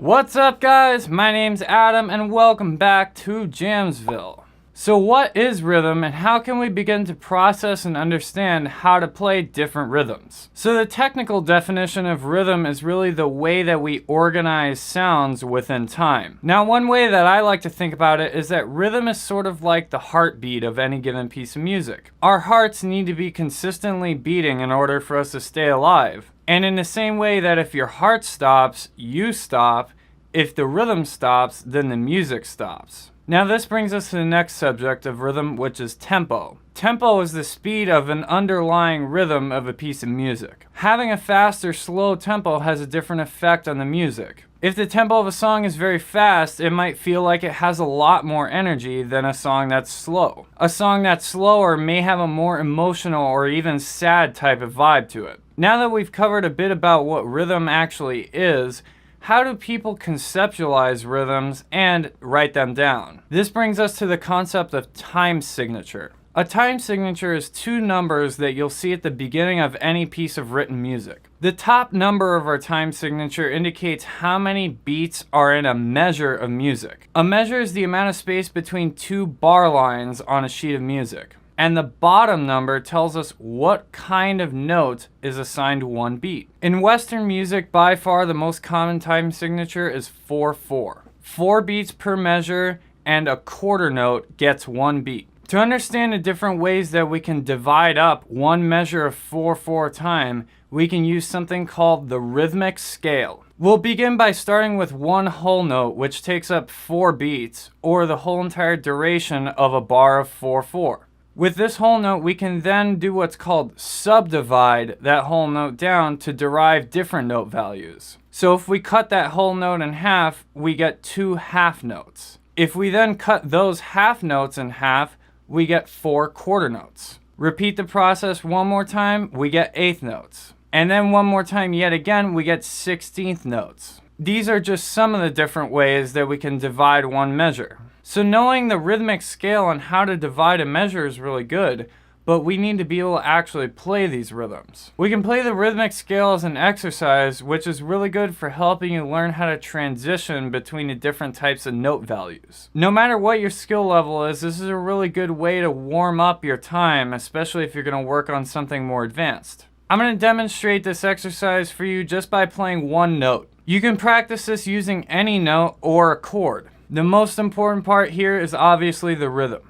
What's up, guys? My name's Adam and welcome back to Jamsville. So what is rhythm and how can we begin to process and understand how to play different rhythms? So the technical definition of rhythm is really the way that we organize sounds within time. Now, one way that I like to think about it is that rhythm is sort of like the heartbeat of any given piece of music. Our hearts need to be consistently beating in order for us to stay alive. And in the same way that if your heart stops, you stop. If the rhythm stops, then the music stops. Now this brings us to the next subject of rhythm, which is tempo. Tempo is the speed of an underlying rhythm of a piece of music. Having a fast or slow tempo has a different effect on the music. If the tempo of a song is very fast, it might feel like it has a lot more energy than a song that's slow. A song that's slower may have a more emotional or even sad type of vibe to it. Now that we've covered a bit about what rhythm actually is, how do people conceptualize rhythms and write them down? This brings us to the concept of time signature. A time signature is two numbers that you'll see at the beginning of any piece of written music. The top number of our time signature indicates how many beats are in a measure of music. A measure is the amount of space between two bar lines on a sheet of music. And the bottom number tells us what kind of note is assigned one beat. In Western music, by far the most common time signature is 4/4. 4 beats per measure and a quarter note gets 1 beat. To understand the different ways that we can divide up one measure of 4/4 time, we can use something called the rhythmic scale. We'll begin by starting with one whole note, which takes up 4 beats, or the whole entire duration of a bar of 4/4. With this whole note, we can then do what's called subdivide that whole note down to derive different note values. So if we cut that whole note in half, we get 2 half notes. If we then cut those half notes in half, we get 4 quarter notes. Repeat the process one more time, we get 1/8 notes. And then one more time yet again, we get 16th notes. These are just some of the different ways that we can divide one measure. So knowing the rhythmic scale and how to divide a measure is really good, but we need to be able to actually play these rhythms. We can play the rhythmic scale as an exercise, which is really good for helping you learn how to transition between the different types of note values. No matter what your skill level is, this is a really good way to warm up your time, especially if you're going to work on something more advanced. I'm going to demonstrate this exercise for you just by playing one note. You can practice this using any note or a chord. The most important part here is obviously the rhythm.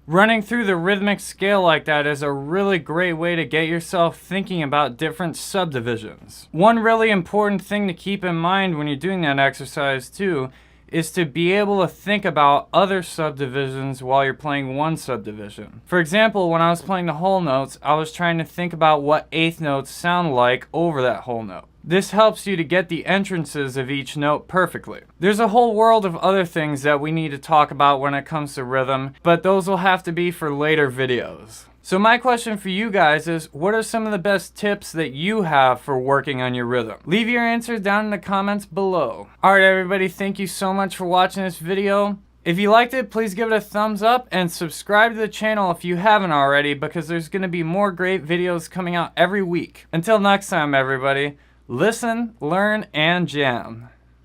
Running through the rhythmic scale like that is a really great way to get yourself thinking about different subdivisions. One really important thing to keep in mind when you're doing that exercise too is to be able to think about other subdivisions while you're playing one subdivision. For example, when I was playing the whole notes, I was trying to think about what 1/8 notes sound like over that whole note. This helps you to get the entrances of each note perfectly. There's a whole world of other things that we need to talk about when it comes to rhythm, but those will have to be for later videos. So my question for you guys is, what are some of the best tips that you have for working on your rhythm? Leave your answers down in the comments below. Alright everybody, thank you so much for watching this video. If you liked it, please give it a thumbs up and subscribe to the channel if you haven't already, because there's going to be more great videos coming out every week. Until next time everybody, listen, learn, and jam.